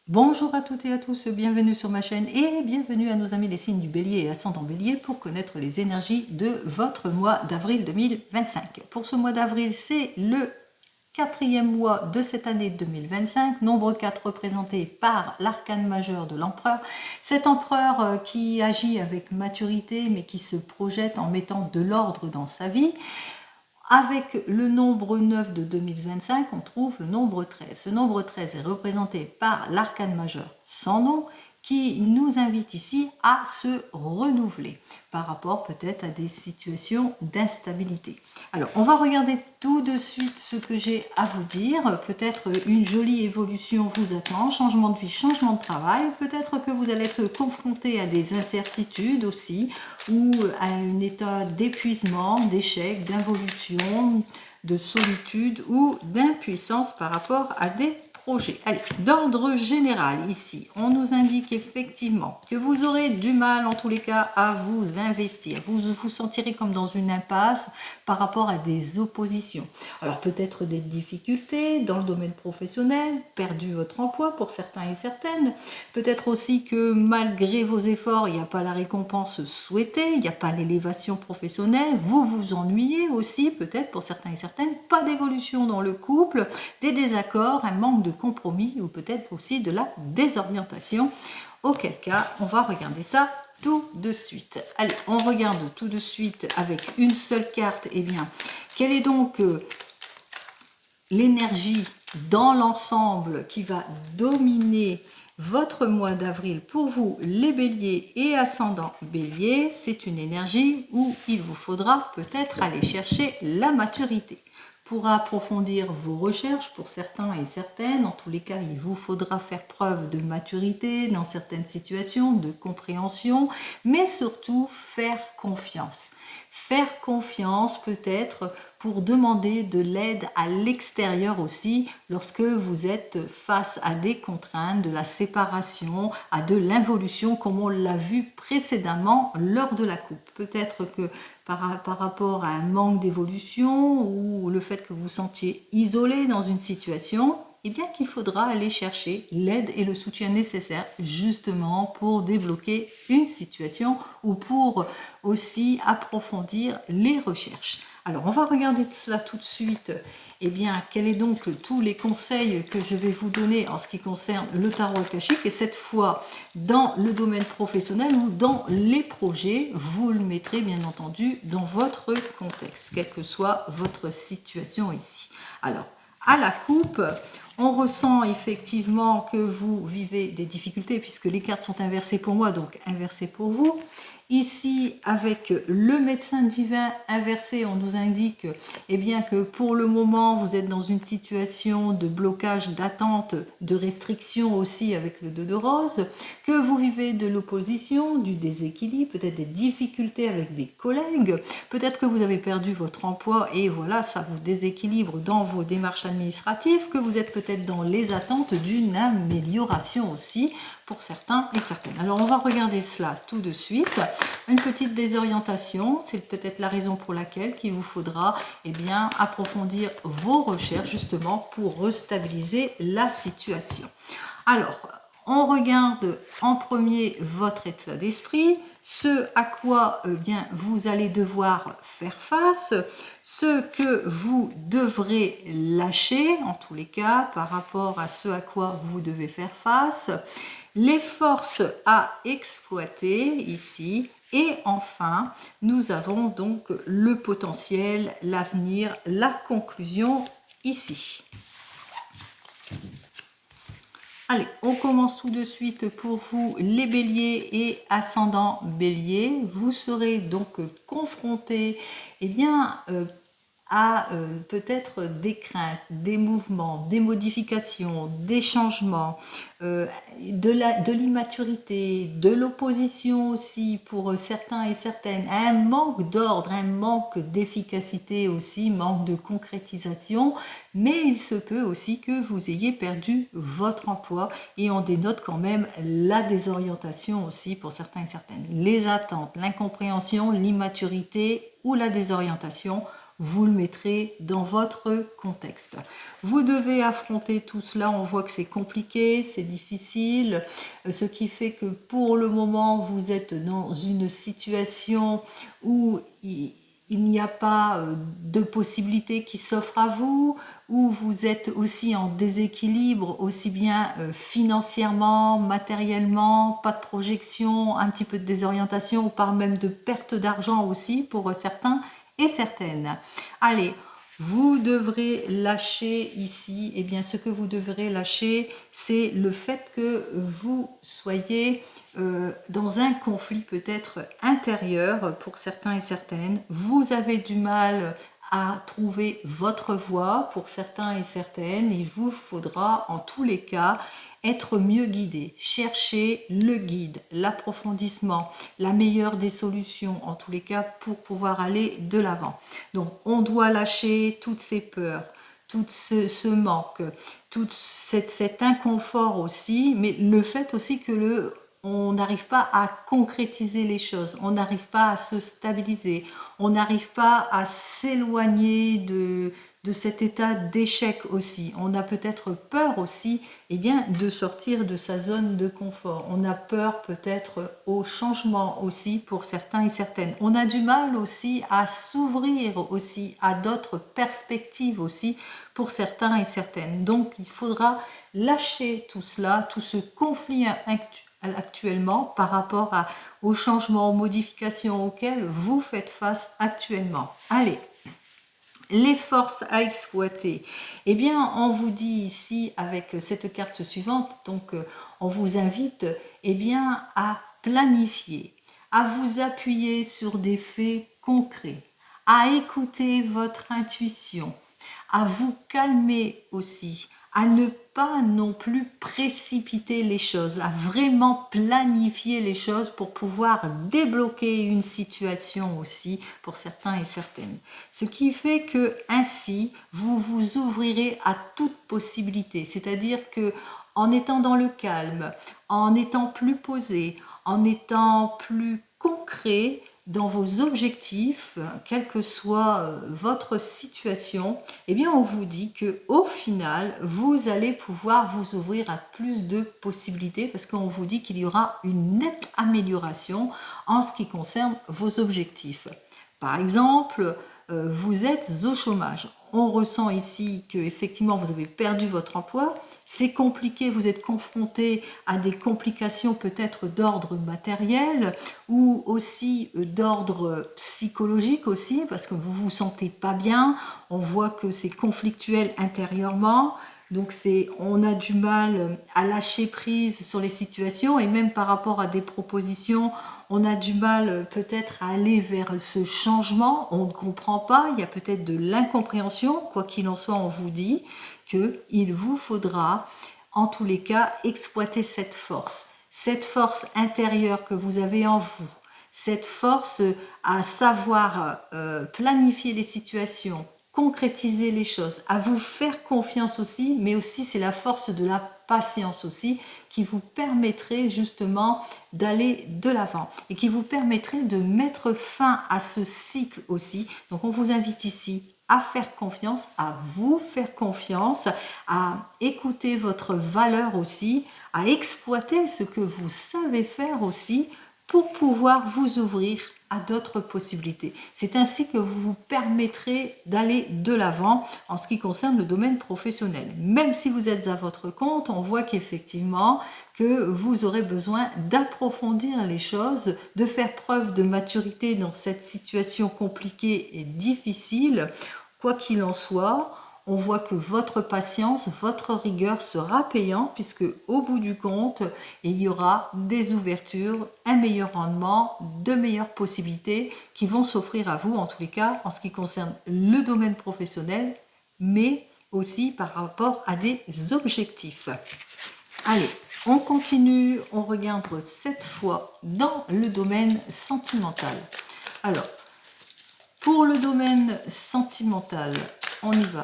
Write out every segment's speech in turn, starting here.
Bonjour à toutes et à tous, bienvenue sur ma chaîne et bienvenue à nos amis les signes du Bélier et ascendant Bélier pour connaître les énergies de votre mois d'avril 2025. Pour ce mois d'avril, c'est le quatrième mois de cette année 2025, nombre 4 représenté par l'arcane majeur de l'empereur. Cet empereur qui agit avec maturité mais qui se projette en mettant de l'ordre dans sa vie. Avec le nombre 9 de 2025, on trouve le nombre 13. Ce nombre 13 est représenté par l'arcane majeur sans nom qui nous invite ici à se renouveler par rapport peut-être à des situations d'instabilité. Alors, on va regarder tout de suite ce que j'ai à vous dire. Peut-être une jolie évolution vous attend, changement de vie, changement de travail. Peut-être que vous allez être confronté à des incertitudes aussi, ou à un état d'épuisement, d'échec, d'involution, de solitude ou d'impuissance par rapport à des projets. Allez, d'ordre général ici, on nous indique effectivement que vous aurez du mal en tous les cas à vous investir. Vous vous sentirez comme dans une impasse par rapport à des oppositions. Alors peut-être des difficultés dans le domaine professionnel, perdu votre emploi pour certains et certaines. Peut-être aussi que malgré vos efforts, il n'y a pas la récompense souhaitée, il n'y a pas l'élévation professionnelle. Vous vous ennuyez aussi peut-être pour certains et certaines. Pas d'évolution dans le couple, des désaccords, un manque de compromis ou peut-être aussi de la désorientation. Auquel cas, on va regarder ça tout de suite. Allez, on regarde tout de suite avec une seule carte. Eh bien, quelle est donc l'énergie dans l'ensemble qui va dominer votre mois d'avril pour vous, les béliers et ascendants bélier? C'est une énergie où il vous faudra peut-être aller chercher la maturité. Pour approfondir vos recherches, pour certains et certaines, en tous les cas, il vous faudra faire preuve de maturité dans certaines situations, de compréhension, mais surtout faire confiance. Faire confiance peut-être pour demander de l'aide à l'extérieur aussi lorsque vous êtes face à des contraintes, de la séparation, à de l'involution comme on l'a vu précédemment lors de la coupe. Peut-être que par rapport à un manque d'évolution ou le fait que vous vous sentiez isolé dans une situation, eh bien qu'il faudra aller chercher l'aide et le soutien nécessaires justement pour débloquer une situation ou pour aussi approfondir les recherches. Alors on va regarder cela tout de suite. Eh bien, quels sont donc tous les conseils que je vais vous donner en ce qui concerne le tarot akashique, et cette fois dans le domaine professionnel ou dans les projets, vous le mettrez bien entendu dans votre contexte, quelle que soit votre situation ici. Alors, à la coupe, on ressent effectivement que vous vivez des difficultés puisque les cartes sont inversées pour moi, donc inversées pour vous. Ici, avec le médecin divin inversé, on nous indique eh bien, que pour le moment, vous êtes dans une situation de blocage, d'attente, de restriction aussi avec le 2 de rose, que vous vivez de l'opposition, du déséquilibre, peut-être des difficultés avec des collègues, peut-être que vous avez perdu votre emploi et voilà, ça vous déséquilibre dans vos démarches administratives, que vous êtes peut-être dans les attentes d'une amélioration aussi pour certains et certaines. Alors on va regarder cela tout de suite. Une petite désorientation, c'est peut-être la raison pour laquelle il vous faudra eh bien, approfondir vos recherches justement pour restabiliser la situation. Alors, on regarde en premier votre état d'esprit, ce à quoi bien, vous allez devoir faire face, ce que vous devrez lâcher, en tous les cas, par rapport à ce à quoi vous devez faire face, les forces à exploiter ici, et enfin, nous avons donc le potentiel, l'avenir, la conclusion ici. Allez, on commence tout de suite pour vous, les béliers et ascendants béliers. Vous serez donc confrontés eh bien, à peut-être des craintes, des mouvements, des modifications, des changements, de l'immaturité, de l'opposition aussi pour certains et certaines, un manque d'ordre, un manque d'efficacité aussi, manque de concrétisation, mais il se peut aussi que vous ayez perdu votre emploi et on dénote quand même la désorientation aussi pour certains et certaines. Les attentes, l'incompréhension, l'immaturité ou la désorientation vous le mettrez dans votre contexte. Vous devez affronter tout cela, on voit que c'est compliqué, c'est difficile, ce qui fait que pour le moment, vous êtes dans une situation où il n'y a pas de possibilité qui s'offre à vous, où vous êtes aussi en déséquilibre, aussi bien financièrement, matériellement, pas de projection, un petit peu de désorientation, on parle même de perte d'argent aussi pour certains et certaines. Allez, vous devrez lâcher ici, eh bien ce que vous devrez lâcher, c'est le fait que vous soyez dans un conflit peut-être intérieur pour certains et certaines. Vous avez du mal à trouver votre voie pour certains et certaines. Il vous faudra en tous les cas être mieux guidé, chercher le guide, l'approfondissement, la meilleure des solutions en tous les cas pour pouvoir aller de l'avant. Donc on doit lâcher toutes ces peurs, tout ce manque, tout cet inconfort aussi, mais le fait aussi que on n'arrive pas à concrétiser les choses, on n'arrive pas à se stabiliser, on n'arrive pas à s'éloigner de cet état d'échec aussi. On a peut-être peur aussi bien, de sortir de sa zone de confort. On a peur peut-être au changement aussi pour certains et certaines. On a du mal aussi à s'ouvrir aussi à d'autres perspectives aussi pour certains et certaines. Donc il faudra lâcher tout cela, tout ce conflit actuellement par rapport aux changements, aux modifications auxquels vous faites face actuellement. Allez, les forces à exploiter. Eh bien, on vous dit ici avec cette carte suivante, donc on vous invite bien, à planifier, à vous appuyer sur des faits concrets, à écouter votre intuition, à vous calmer aussi, à ne pas non plus précipiter les choses, à vraiment planifier les choses pour pouvoir débloquer une situation aussi pour certains et certaines. Ce qui fait que ainsi, vous vous ouvrirez à toute possibilité, c'est-à-dire que en étant dans le calme, en étant plus posé, en étant plus concret, dans vos objectifs, quelle que soit votre situation, eh bien on vous dit que au final, vous allez pouvoir vous ouvrir à plus de possibilités parce qu'on vous dit qu'il y aura une nette amélioration en ce qui concerne vos objectifs. Par exemple, vous êtes au chômage. On ressent ici que effectivement vous avez perdu votre emploi. C'est compliqué, vous êtes confronté à des complications peut-être d'ordre matériel ou aussi d'ordre psychologique aussi parce que vous vous sentez pas bien. On voit que c'est conflictuel intérieurement. Donc on a du mal à lâcher prise sur les situations et même par rapport à des propositions, on a du mal peut-être à aller vers ce changement, on ne comprend pas, il y a peut-être de l'incompréhension, quoi qu'il en soit, on vous dit qu'il vous faudra en tous les cas exploiter cette force intérieure que vous avez en vous, cette force à savoir planifier les situations, concrétiser les choses, à vous faire confiance aussi, mais aussi c'est la force de la patience aussi qui vous permettrait justement d'aller de l'avant et qui vous permettrait de mettre fin à ce cycle aussi. Donc on vous invite ici à faire confiance, à vous faire confiance, à écouter votre valeur aussi, à exploiter ce que vous savez faire aussi pour pouvoir vous ouvrir à d'autres possibilités. C'est ainsi que vous vous permettrez d'aller de l'avant en ce qui concerne le domaine professionnel. Même si vous êtes à votre compte, on voit qu'effectivement, que vous aurez besoin d'approfondir les choses, de faire preuve de maturité dans cette situation compliquée et difficile. Quoi qu'il en soit, on voit que votre patience, votre rigueur sera payante puisque au bout du compte, il y aura des ouvertures, un meilleur rendement, de meilleures possibilités qui vont s'offrir à vous, en tous les cas, en ce qui concerne le domaine professionnel, mais aussi par rapport à des objectifs. Allez, on continue, on regarde cette fois dans le domaine sentimental. Alors, pour le domaine sentimental, on y va.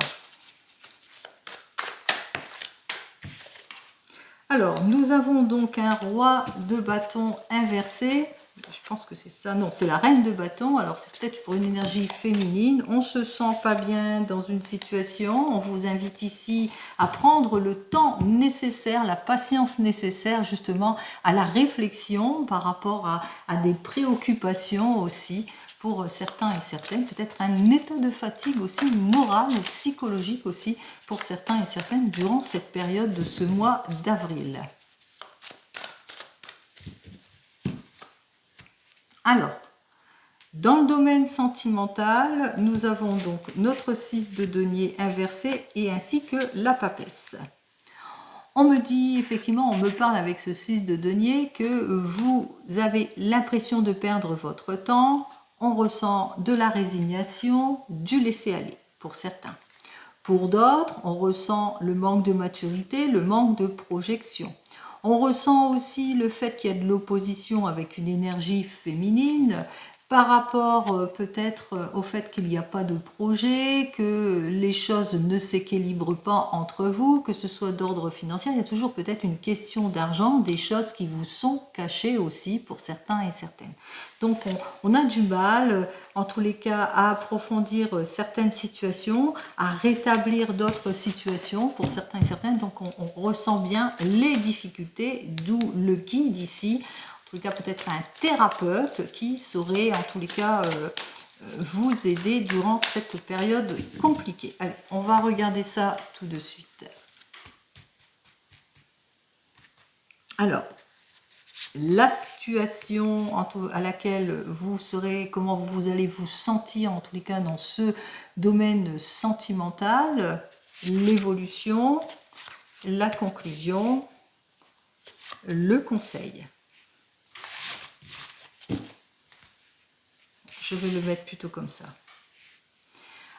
Alors, nous avons donc un roi de bâton inversé. je pense que c'est ça. Non, c'est la reine de bâton. Alors, c'est peut-être pour une énergie féminine. On se sent pas bien dans une situation. On vous invite ici à prendre le temps nécessaire, la patience nécessaire, justement, à la réflexion par rapport à des préoccupations aussi. Pour certains et certaines, peut-être un état de fatigue aussi morale ou psychologique aussi pour certains et certaines durant cette période de ce mois d'avril. Alors, dans le domaine sentimental, nous avons donc notre 6 de denier inversé et ainsi que la papesse. On me dit, effectivement, on me parle avec ce 6 de denier que vous avez l'impression de perdre votre temps, on ressent de la résignation, du laisser-aller pour certains. Pour d'autres, on ressent le manque de maturité, le manque de projection. On ressent aussi le fait qu'il y a de l'opposition avec une énergie féminine par rapport peut-être au fait qu'il n'y a pas de projet, que les choses ne s'équilibrent pas entre vous, que ce soit d'ordre financier. Il y a toujours peut-être une question d'argent, des choses qui vous sont cachées aussi pour certains et certaines. Donc on a du mal, en tous les cas, à approfondir certaines situations, à rétablir d'autres situations pour certains et certaines. Donc on ressent bien les difficultés, d'où le guide ici. En tous les cas, peut-être un thérapeute qui saurait, en tous les cas, vous aider durant cette période compliquée. Allez, on va regarder ça tout de suite. Alors, la situation à laquelle vous serez, comment vous allez vous sentir en tous les cas dans ce domaine sentimental, l'évolution, la conclusion, le conseil. Je vais le mettre plutôt comme ça.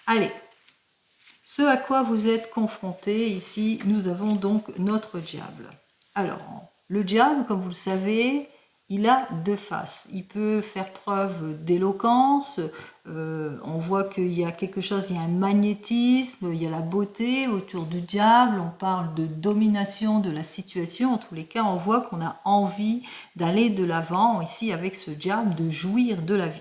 Allez, ce à quoi vous êtes confronté ici, nous avons donc notre diable. Alors, le diable, comme vous le savez, il a deux faces. Il peut faire preuve d'éloquence, on voit qu'il y a quelque chose, il y a un magnétisme, il y a la beauté autour du diable, on parle de domination de la situation. En tous les cas, on voit qu'on a envie d'aller de l'avant ici avec ce diable, de jouir de la vie.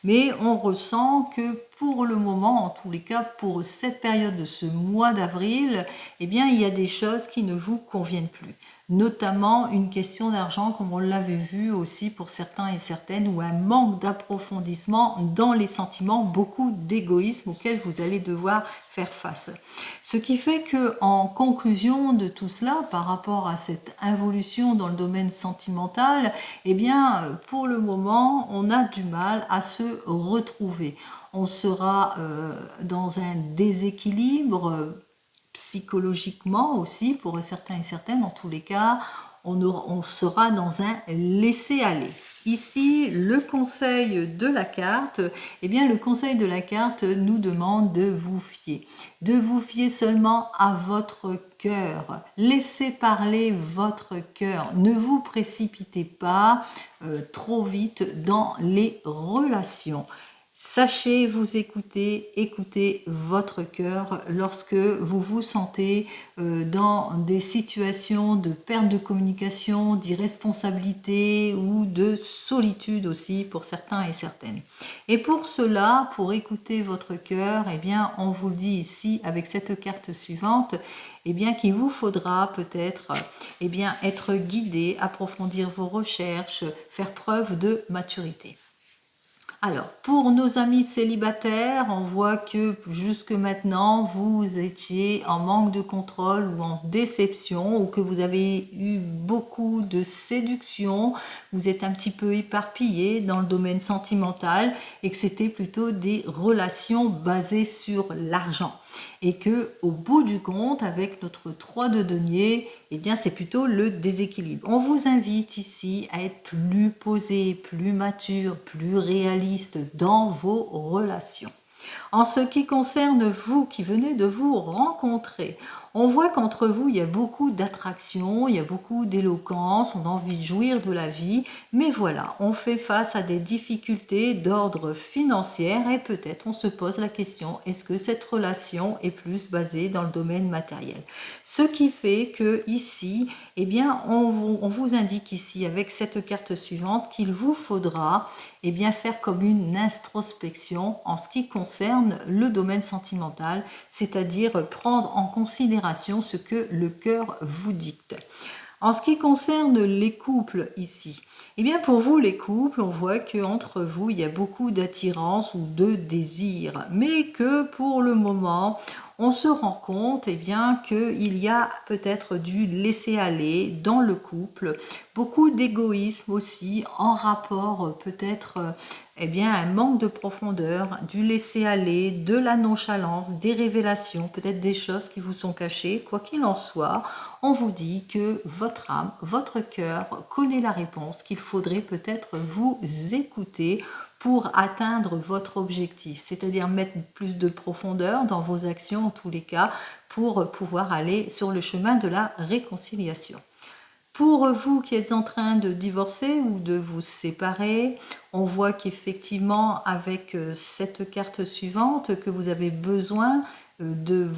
Mais on ressent que pour le moment, en tous les cas, pour cette période de ce mois d'avril, eh bien, il y a des choses qui ne vous conviennent plus. Notamment une question d'argent, comme on l'avait vu aussi pour certains et certaines, ou un manque d'approfondissement dans les sentiments, beaucoup d'égoïsme auquel vous allez devoir faire face. Ce qui fait que, en conclusion de tout cela, par rapport à cette involution dans le domaine sentimental, eh bien, pour le moment, on a du mal à se retrouver. On sera dans un déséquilibre psychologiquement aussi, pour certains et certaines, en tous les cas, on sera dans un laisser-aller. Ici, le conseil de la carte, eh bien, le conseil de la carte nous demande de vous fier seulement à votre cœur. Laissez parler votre cœur. Ne vous précipitez pas trop vite dans les relations. Sachez vous écoutez votre cœur lorsque vous vous sentez dans des situations de perte de communication, d'irresponsabilité ou de solitude aussi pour certains et certaines. Et pour cela, pour écouter votre cœur, eh bien, on vous le dit ici avec cette carte suivante, eh bien, qu'il vous faudra peut-être eh bien, être guidé, approfondir vos recherches, faire preuve de maturité. Alors, pour nos amis célibataires, on voit que jusque maintenant, vous étiez en manque de contrôle ou en déception, ou que vous avez eu beaucoup de séduction, vous êtes un petit peu éparpillé dans le domaine sentimental et que c'était plutôt des relations basées sur l'argent. Et que au bout du compte, avec notre 3 de denier, eh bien c'est plutôt le déséquilibre. On vous invite ici à être plus posé, plus mature, plus réaliste dans vos relations. En ce qui concerne vous qui venez de vous rencontrer, On voit qu'entre vous, il y a beaucoup d'attraction, il y a beaucoup d'éloquence, on a envie de jouir de la vie, mais voilà, on fait face à des difficultés d'ordre financier et peut-être on se pose la question, est-ce que cette relation est plus basée dans le domaine matériel? Ce qui fait que ici, eh bien, on vous indique ici avec cette carte suivante qu'il vous faudra faire comme une introspection en ce qui concerne le domaine sentimental, c'est-à-dire prendre en considération ce que le cœur vous dicte. En ce qui concerne les couples ici, eh bien pour vous les couples, on voit qu'entre vous il y a beaucoup d'attirance ou de désir, mais que pour le moment on se rend compte qu'il y a peut-être du laisser-aller dans le couple, beaucoup d'égoïsme aussi en rapport peut-être un manque de profondeur, du laisser-aller, de la nonchalance, des révélations, peut-être des choses qui vous sont cachées. Quoi qu'il en soit, on vous dit que votre âme, votre cœur connaît la réponse, qu'il faudrait peut-être vous écouter pour atteindre votre objectif, c'est-à-dire mettre plus de profondeur dans vos actions en tous les cas pour pouvoir aller sur le chemin de la réconciliation. Pour vous qui êtes en train de divorcer ou de vous séparer, on voit qu'effectivement avec cette carte suivante que vous avez besoin qu'il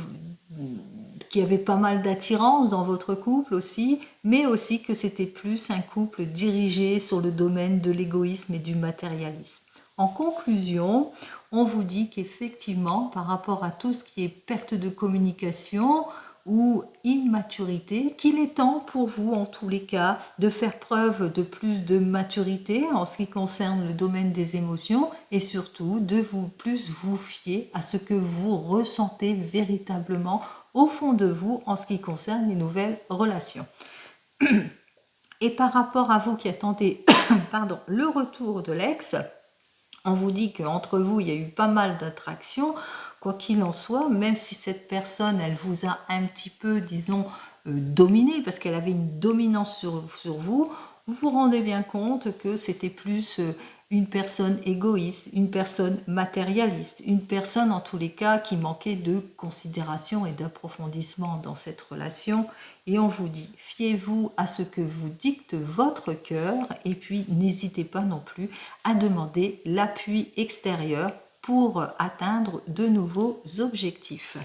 y avait pas mal d'attirance dans votre couple aussi, mais aussi que c'était plus un couple dirigé sur le domaine de l'égoïsme et du matérialisme. En conclusion, on vous dit qu'effectivement, par rapport à tout ce qui est perte de communication ou immaturité, qu'il est temps pour vous, en tous les cas, de faire preuve de plus de maturité en ce qui concerne le domaine des émotions et surtout de plus vous fier à ce que vous ressentez véritablement au fond de vous en ce qui concerne les nouvelles relations. Et par rapport à vous qui attendez le retour de l'ex, on vous dit qu'entre vous, il y a eu pas mal d'attractions. Quoi qu'il en soit, même si cette personne, elle vous a un petit peu, disons, dominé, parce qu'elle avait une dominance sur vous, vous vous rendez bien compte que c'était plus une personne égoïste, une personne matérialiste, une personne en tous les cas qui manquait de considération et d'approfondissement dans cette relation. Et on vous dit, fiez-vous à ce que vous dicte votre cœur et puis n'hésitez pas non plus à demander l'appui extérieur pour atteindre de nouveaux objectifs.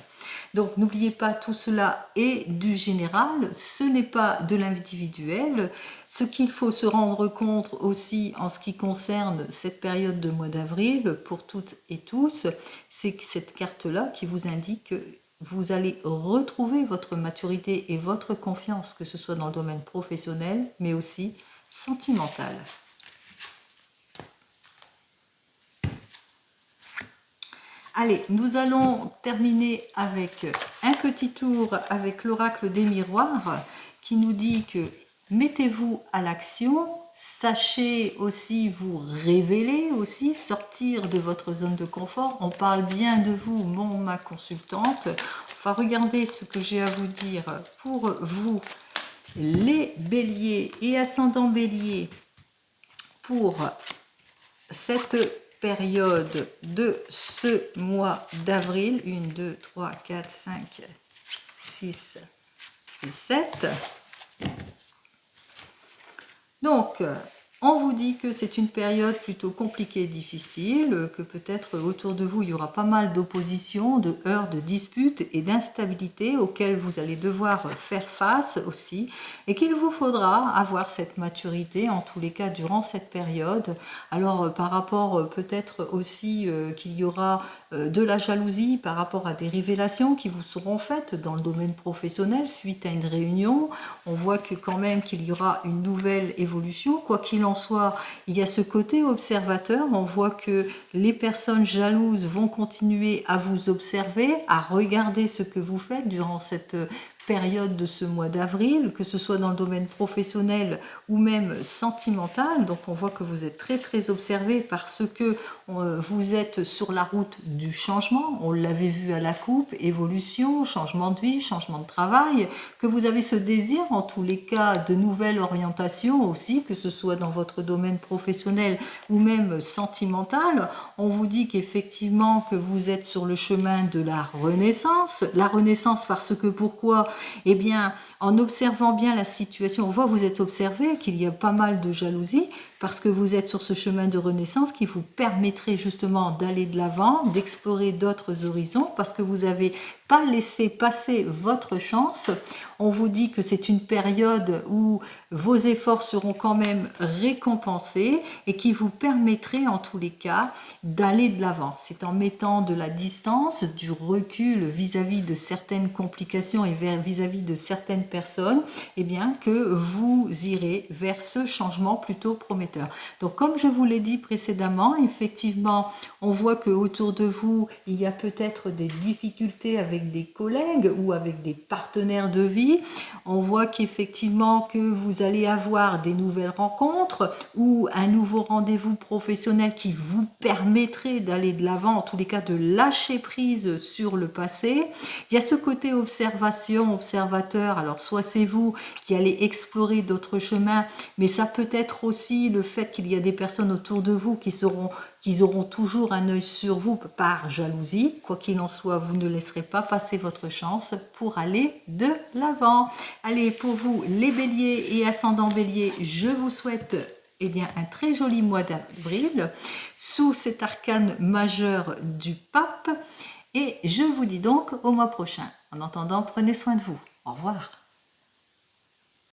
Donc n'oubliez pas, tout cela est du général, ce n'est pas de l'individuel. Ce qu'il faut se rendre compte aussi en ce qui concerne cette période de mois d'avril pour toutes et tous, c'est que cette carte-là qui vous indique que vous allez retrouver votre maturité et votre confiance, que ce soit dans le domaine professionnel, mais aussi sentimental. Allez, nous allons terminer avec un petit tour avec l'oracle des miroirs qui nous dit que mettez-vous à l'action, sachez aussi vous révéler, aussi sortir de votre zone de confort. On parle bien de vous, ma consultante. On va regarder ce que j'ai à vous dire pour vous, les béliers et ascendants béliers, pour cette période de ce mois d'avril. 1, 2, 3, 4, 5, 6 et 7. Donc, on vous dit que c'est une période plutôt compliquée et difficile, que peut-être autour de vous, il y aura pas mal d'oppositions, de heurts, de disputes et d'instabilités auxquelles vous allez devoir faire face aussi, et qu'il vous faudra avoir cette maturité, en tous les cas, durant cette période. Alors, par rapport peut-être aussi qu'il y aura de la jalousie par rapport à des révélations qui vous seront faites dans le domaine professionnel suite à une réunion. On voit que quand même qu'il y aura une nouvelle évolution, quoi qu'il en soit, il y a ce côté observateur. On voit que les personnes jalouses vont continuer à vous observer, à regarder ce que vous faites durant cette période de ce mois d'avril, que ce soit dans le domaine professionnel ou même sentimental. Donc on voit que vous êtes très très observé parce que vous êtes sur la route du changement. On l'avait vu à la coupe, évolution, changement de vie, changement de travail, que vous avez ce désir en tous les cas de nouvelles orientations aussi, que ce soit dans votre domaine professionnel ou même sentimental. On vous dit qu'effectivement que vous êtes sur le chemin de la renaissance parce que pourquoi? Eh bien, en observant bien la situation, on voit que vous êtes observé, qu'il y a pas mal de jalousie, parce que vous êtes sur ce chemin de renaissance qui vous permettrait justement d'aller de l'avant, d'explorer d'autres horizons, parce que vous n'avez pas laissé passer votre chance. On vous dit que c'est une période où vos efforts seront quand même récompensés et qui vous permettrait en tous les cas d'aller de l'avant. C'est en mettant de la distance, du recul vis-à-vis de certaines complications et vis-à-vis de certaines personnes, eh bien, que vous irez vers ce changement plutôt prometteur. Donc comme je vous l'ai dit précédemment, effectivement, on voit que autour de vous, il y a peut-être des difficultés avec des collègues ou avec des partenaires de vie. On voit qu'effectivement que vous allez avoir des nouvelles rencontres ou un nouveau rendez-vous professionnel qui vous permettrait d'aller de l'avant, en tous les cas de lâcher prise sur le passé. Il y a ce côté observation, observateur, alors soit c'est vous qui allez explorer d'autres chemins, mais ça peut être aussi le fait qu'il y a des personnes autour de vous qui auront toujours un œil sur vous par jalousie. Quoi qu'il en soit, vous ne laisserez pas passer votre chance pour aller de l'avant. Allez, pour vous, les béliers et ascendants béliers, je vous souhaite bien, un très joli mois d'avril sous cet arcane majeur du pape. Et je vous dis donc au mois prochain. En attendant, prenez soin de vous. Au revoir.